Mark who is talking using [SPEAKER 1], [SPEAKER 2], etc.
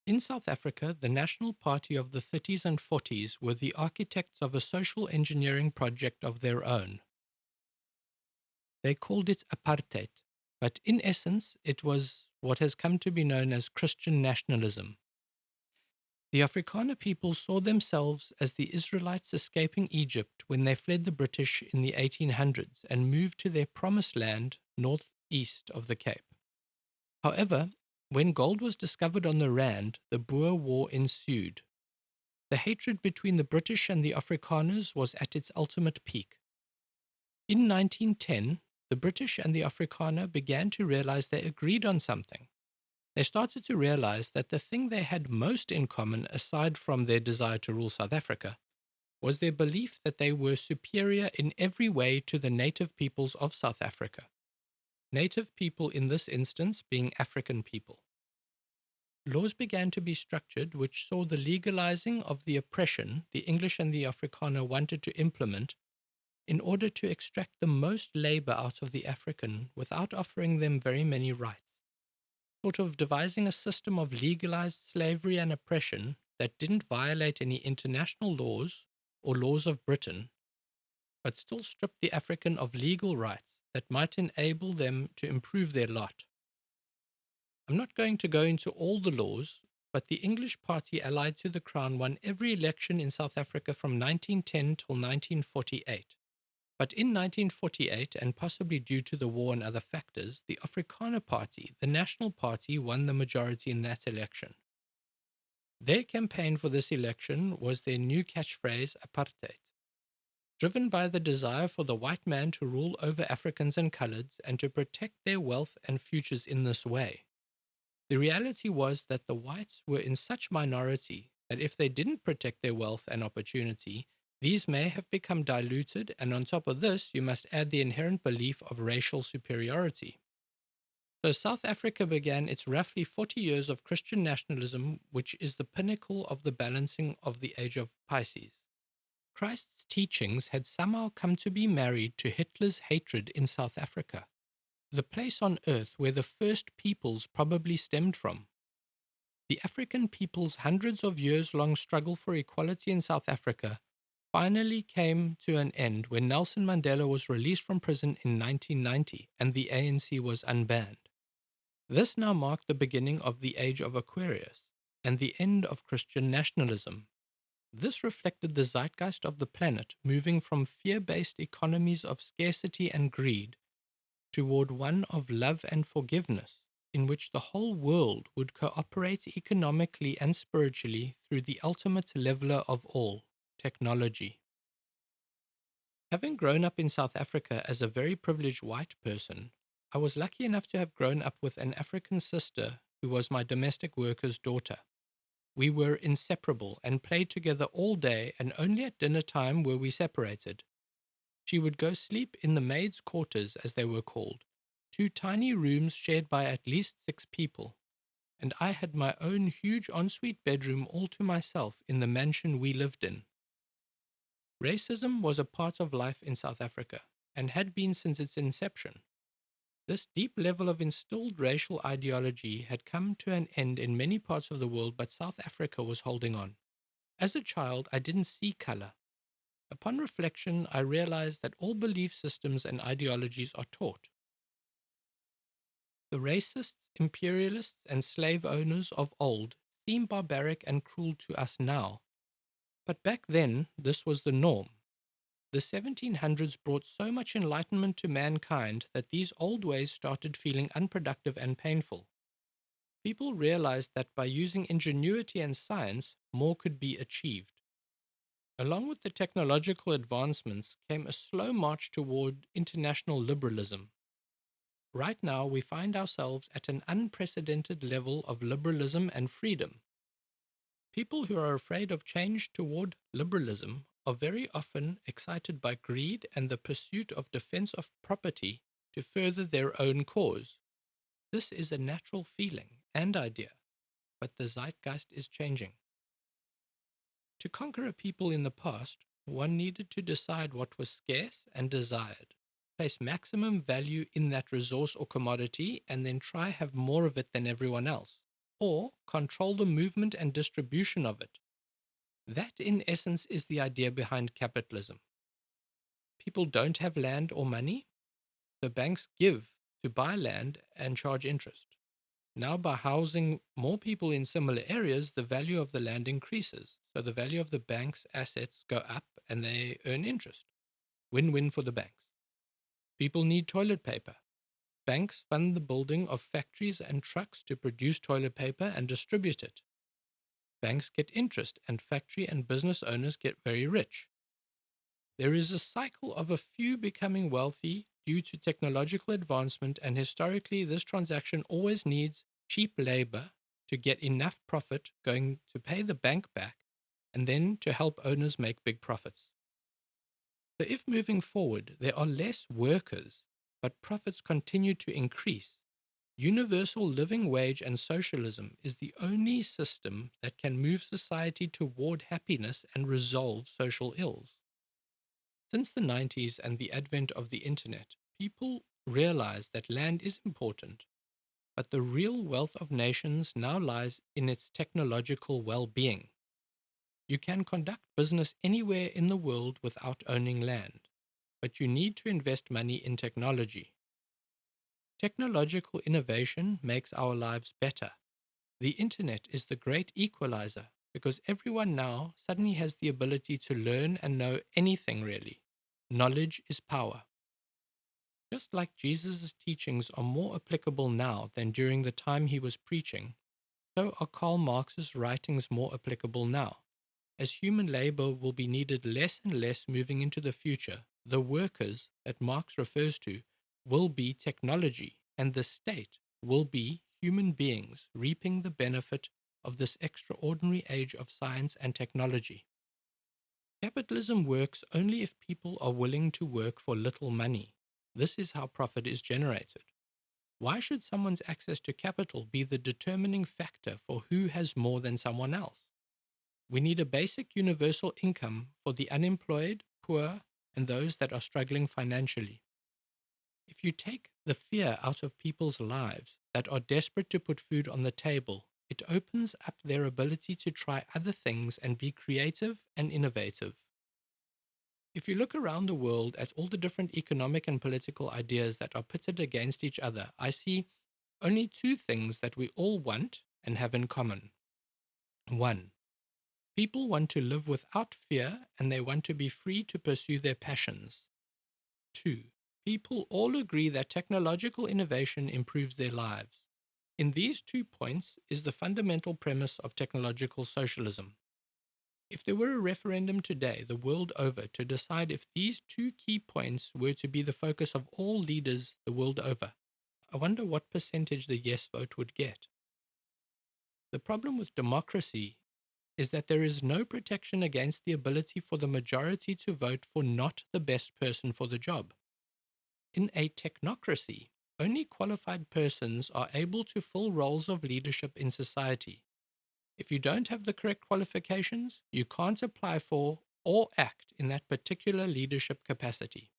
[SPEAKER 1] In South Africa, the National Party of the 30s and 40s were the architects of a social engineering project of their own. They called it apartheid, but in essence, it was what has come to be known as Christian nationalism. The Afrikaner people saw themselves as the Israelites escaping Egypt when they fled the British in the 1800s and moved to their promised land northeast of the Cape. However, when gold was discovered on the Rand, the Boer War ensued. The hatred between the British and the Afrikaners was at its ultimate peak. In 1910, the British and the Afrikaner began to realize they agreed on something. They started to realize that the thing they had most in common, aside from their desire to rule South Africa, was their belief that they were superior in every way to the native peoples of South Africa. Native people in this instance being African people. Laws began to be structured which saw the legalizing of the oppression the English and the Afrikaner wanted to implement in order to extract the most labor out of the African without offering them very many rights, sort of devising a system of legalized slavery and oppression that didn't violate any international laws or laws of Britain, but still stripped the African of legal rights that might enable them to improve their lot. I'm not going to go into all the laws, but the English party allied to the Crown won every election in South Africa from 1910 till 1948. But in 1948, and possibly due to the war and other factors, the Afrikaner Party, the National Party, won the majority in that election. Their campaign for this election was their new catchphrase, apartheid, driven by the desire for the white man to rule over Africans and coloreds and to protect their wealth and futures in this way. The reality was that the whites were in such minority that if they didn't protect their wealth and opportunity, these may have become diluted, and on top of this, you must add the inherent belief of racial superiority. So South Africa began its roughly 40 years of Christian nationalism, which is the pinnacle of the balancing of the age of Pisces. Christ's teachings had somehow come to be married to Hitler's hatred in South Africa, the place on earth where the first peoples probably stemmed from. The African people's hundreds of years long struggle for equality in South Africa finally came to an end when Nelson Mandela was released from prison in 1990 and the ANC was unbanned. This now marked the beginning of the age of Aquarius and the end of Christian nationalism. This reflected the zeitgeist of the planet moving from fear-based economies of scarcity and greed toward one of love and forgiveness, in which the whole world would cooperate economically and spiritually through the ultimate leveler of all, technology. Having grown up in South Africa as a very privileged white person, I was lucky enough to have grown up with an African sister who was my domestic worker's daughter. We were inseparable and played together all day, and only at dinner time were we separated. She would go sleep in the maids' quarters, as they were called, two tiny rooms shared by at least 6 people, and I had my own huge ensuite bedroom all to myself in the mansion we lived in. Racism was a part of life in South Africa, and had been since its inception. This deep level of instilled racial ideology had come to an end in many parts of the world, but South Africa was holding on. As a child, I didn't see color. Upon reflection, I realized that all belief systems and ideologies are taught. The racists, imperialists, and slave owners of old seem barbaric and cruel to us now, but back then this was the norm. The 1700s brought so much enlightenment to mankind that these old ways started feeling unproductive and painful. People realized that by using ingenuity and science, more could be achieved. Along with the technological advancements came a slow march toward international liberalism. Right now, we find ourselves at an unprecedented level of liberalism and freedom. People who are afraid of change toward liberalism are very often excited by greed and the pursuit of defense of property to further their own cause. This is a natural feeling and idea, but the zeitgeist is changing. To conquer a people in the past, one needed to decide what was scarce and desired, place maximum value in that resource or commodity, and then try have more of it than everyone else, or control the movement and distribution of it. That, in essence, is the idea behind capitalism. People don't have land or money, the banks give to buy land and charge interest. Now, by housing more people in similar areas, the value of the land increases. So the value of the bank's assets go up and they earn interest. Win-win for the banks. People need toilet paper. Banks fund the building of factories and trucks to produce toilet paper and distribute it. Banks get interest and factory and business owners get very rich. There is a cycle of a few becoming wealthy due to technological advancement, and historically, this transaction always needs cheap labor to get enough profit going to pay the bank back and then to help owners make big profits. So, if moving forward there are less workers, but profits continue to increase, universal living wage and socialism is the only system that can move society toward happiness and resolve social ills. Since the 90s and the advent of the internet, people realize that land is important, but the real wealth of nations now lies in its technological well being. You can conduct business anywhere in the world without owning land, but you need to invest money in technology. Technological innovation makes our lives better. The internet is the great equalizer because everyone now suddenly has the ability to learn and know anything really. Knowledge is power. Just like Jesus' teachings are more applicable now than during the time he was preaching, so are Karl Marx's writings more applicable now. As human labor will be needed less and less moving into the future, the workers that Marx refers to will be technology, and the state will be human beings reaping the benefit of this extraordinary age of science and technology. Capitalism works only if people are willing to work for little money. This is how profit is generated. Why should someone's access to capital be the determining factor for who has more than someone else? We need a basic universal income for the unemployed, poor, and those that are struggling financially. If you take the fear out of people's lives that are desperate to put food on the table, it opens up their ability to try other things and be creative and innovative. If you look around the world at all the different economic and political ideas that are pitted against each other, I see only two things that we all want and have in common. One, people want to live without fear and they want to be free to pursue their passions. Two, people all agree that technological innovation improves their lives. In these 2 points is the fundamental premise of technological socialism. If there were a referendum today, the world over, to decide if these two key points were to be the focus of all leaders the world over, I wonder what percentage the yes vote would get. The problem with democracy is that there is no protection against the ability for the majority to vote for not the best person for the job. In a technocracy, only qualified persons are able to fill roles of leadership in society. If you don't have the correct qualifications, you can't apply for or act in that particular leadership capacity.